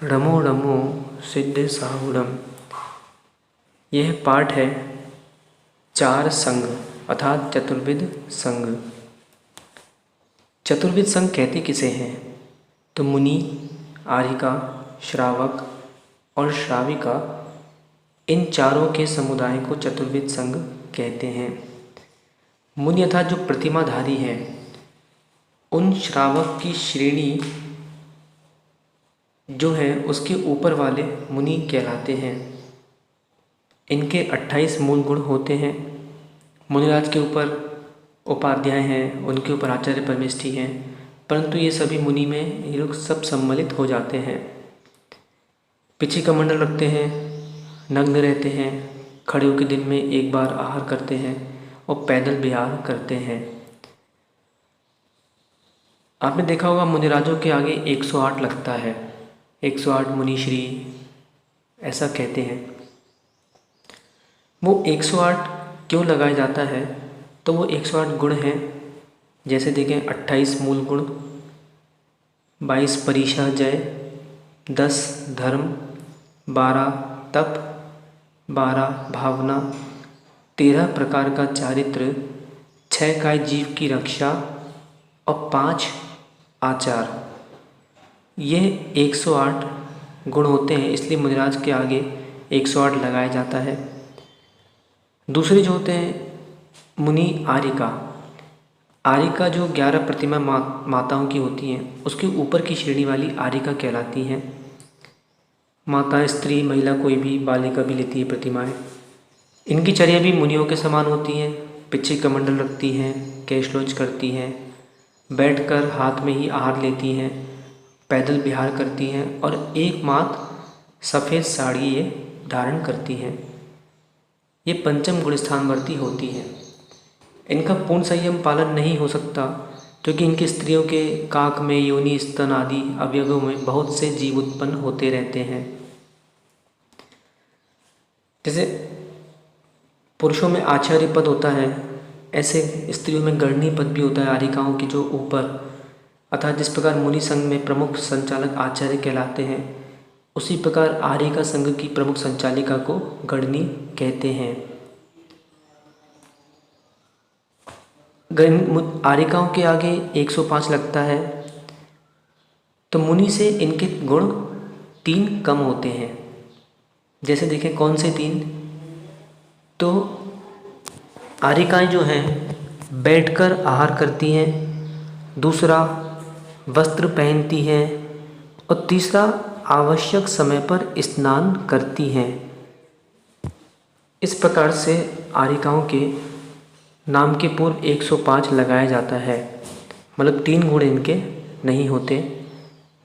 रमो रमो सिद्धे साहुरम। यह पाठ है चार संघ अर्थात चतुर्विध संघ। चतुर्विध संघ कहते किसे हैं? तो मुनि, आर्यिका, श्रावक और श्राविका, इन चारों के समुदाय को चतुर्विध संघ कहते हैं। मुनि अर्थात जो प्रतिमाधारी हैं, उन श्रावक की श्रेणी जो है उसके ऊपर वाले मुनि कहलाते हैं। इनके 28 मूल गुण होते हैं। मुनिराज के ऊपर उपाध्याय हैं, उनके ऊपर आचार्य परमेष्ठी हैं, परंतु ये सभी मुनि में ये लोग सब सम्मिलित हो जाते हैं। पिछी कमंडल रखते हैं, नग्न रहते हैं, खड़े होकर दिन में एक बार आहार करते हैं और पैदल विहार करते हैं। आपने देखा होगा मुनिराजों के आगे 108 लगता है। 108 मुनिश्री ऐसा कहते हैं। वो 108 क्यों लगाया जाता है? तो वो 108 गुण हैं। जैसे देखें 28 मूल गुण, 22 परीक्षा जय, 10 धर्म, 12 तप, 12 भावना, 13 प्रकार का चारित्र, 6 काय जीव की रक्षा और 5 आचार। ये 108 गुण होते हैं, इसलिए मुनिराज के आगे 108 लगाया जाता है। दूसरे जो होते हैं मुनि आर्यिका। आर्यिका जो 11 प्रतिमा माताओं की होती हैं, उसके ऊपर की श्रेणी वाली आर्यिका कहलाती हैं। माता, स्त्री, महिला कोई भी, बालिका भी लेती है प्रतिमाएं। इनकी चर्या भी मुनियों के समान होती हैं। पिछे कमंडल रखती हैं, केशलोच करती हैं, बैठकर हाथ में ही आहार लेती हैं, पैदल विहार करती हैं और एकमात्र सफ़ेद साड़ी ये धारण करती हैं। ये पंचम गुण स्थानवर्ती होती हैं। इनका पूर्ण संयम पालन नहीं हो सकता, क्योंकि इनकी स्त्रियों के काक में योनि, स्तन आदि अवयवों में बहुत से जीव उत्पन्न होते रहते हैं। जैसे पुरुषों में आचार्य पद होता है, ऐसे स्त्रियों में गणनी पद भी होता है आर्यिकाओं की जो ऊपर। अर्थात जिस प्रकार मुनि संघ में प्रमुख संचालक आचार्य कहलाते हैं, उसी प्रकार आर्यिका संघ की प्रमुख संचालिका को गणनी कहते हैं। आर्यिकाओं के आगे 105 लगता है। तो मुनि से इनके गुण 3 कम होते हैं। जैसे देखें कौन से 3? तो आर्यिकाएं जो हैं बैठकर आहार करती हैं, दूसरा वस्त्र पहनती हैं और तीसरा आवश्यक समय पर स्नान करती हैं। इस प्रकार से आर्यिकाओं के नाम के पूर्व 105 लगाया जाता है। मतलब 3 गुण इनके नहीं होते।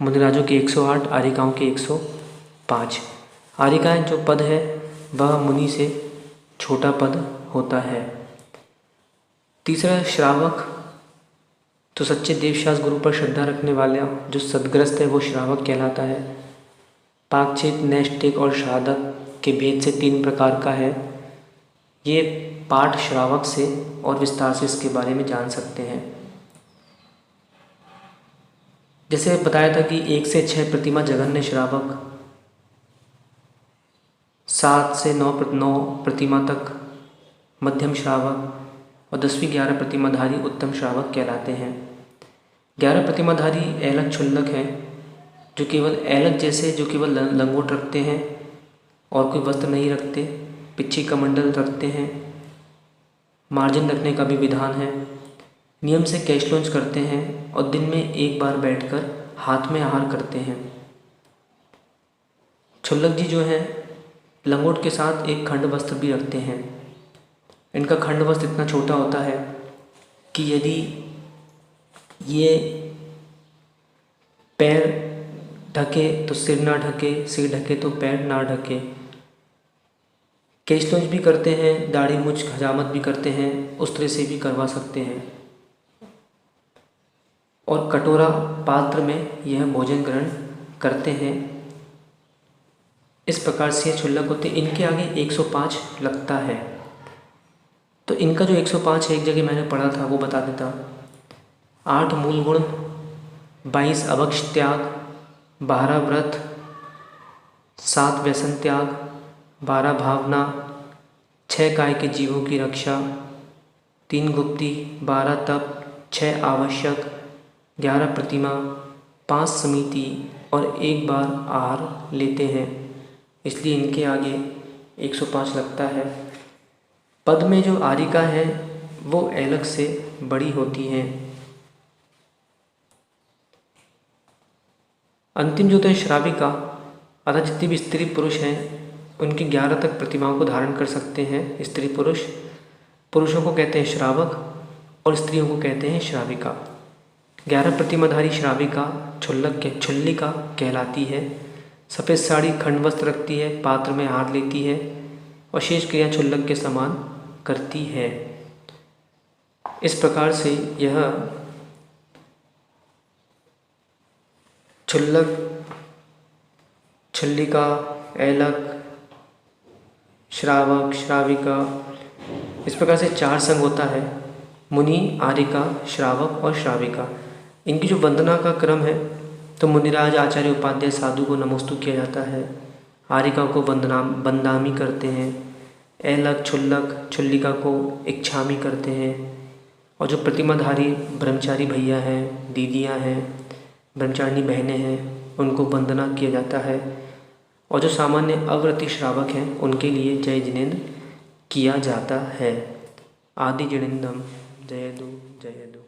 मुनिराजों के 108, आर्यिकाओं के 105। आर्यिकाएं जो पद है वह मुनि से छोटा पद होता है। तीसरा श्रावक। तो सच्चे देवशास गुरु पर श्रद्धा रखने वाला जो सद्ग्रस्त है वो श्रावक कहलाता है। पाकछेद, नैष्ठिक और शहादत के भेद से 3 प्रकार का है। ये पाठ श्रावक से और विस्तार से इसके बारे में जान सकते हैं। जैसे बताया था कि 1 से 6 प्रतिमा जघन्य श्रावक, 7 से 9 प्रतिमा तक मध्यम श्रावक और 10वीं 11 प्रतिमाधारी उत्तम श्रावक कहलाते हैं। 11 प्रतिमाधारी ऐलक क्षुल्लक हैं, जो केवल ऐलक जैसे जो केवल लंगोट रखते हैं और कोई वस्त्र नहीं रखते, पिछी कमंडल रखते हैं, मार्जिन रखने का भी विधान है, नियम से कैशलोच करते हैं और दिन में एक बार बैठकर हाथ में आहार करते हैं। क्षुल्लक जी जो हैं लंगोट के साथ एक खंड वस्त्र भी रखते हैं। इनका खंड वस्त्र इतना छोटा होता है कि यदि ये पैर ढके तो सिर ना ढके, सिर ढके तो पैर ना ढके। केशलोच भी करते हैं, दाढ़ी मूंछ हजामत भी करते हैं, उस तरह से भी करवा सकते हैं। और कटोरा पात्र में यह भोजन ग्रहण करते हैं। इस प्रकार से क्षुल्लक होते। इनके आगे 105 लगता है। तो इनका जो 105 है, एक जगह मैंने पढ़ा था वो बता देता। 8 मूल गुण, 22 अभक्ष त्याग, 12 व्रत, 7 व्यसन त्याग, 12 भावना, 6 काय के जीवों की रक्षा, 3 गुप्ती, 12 तप, 6 आवश्यक, 11 प्रतिमा, 5 समिति और 1 बार आहार लेते हैं, इसलिए इनके आगे 105 लगता है। पद में जो आरिका है वो ऐलक से बड़ी होती हैं। अंतिम जो है श्राविका, अर्थात जितनी भी स्त्री पुरुष हैं उनकी 11 तक प्रतिमाओं को धारण कर सकते हैं स्त्री पुरुष। पुरुषों को कहते हैं श्रावक और स्त्रियों को कहते हैं श्राविका। 11 प्रतिमाधारी श्राविका छुल्लिका कहलाती है। सफ़ेद साड़ी खंड वस्त्र रखती है, पात्र में हाथ लेती है और शेष क्रिया छुल्लक के समान करती है। इस प्रकार से यह छुल्लक, छुल्लिका, ऐलक, श्रावक, श्राविका, इस प्रकार से 4 संघ होता है। मुनि, आरिका, श्रावक और श्राविका। इनकी जो वंदना का क्रम है तो मुनिराज, आचार्य, उपाध्याय, साधु को नमोस्तु किया जाता है। आरिका को वंदामी करते हैं। ऐलक, छुल्लक, छुल्लिका को इच्छामी करते हैं। और जो प्रतिमाधारी ब्रह्मचारी भैया हैं, दीदियां हैं, ब्रह्मचारिणी बहनें हैं, उनको वंदना किया जाता है। और जो सामान्य अव्रती श्रावक हैं उनके लिए जय जिनेन्द्र किया जाता है। आदि जिनेन्द्रम जयदु जयदु।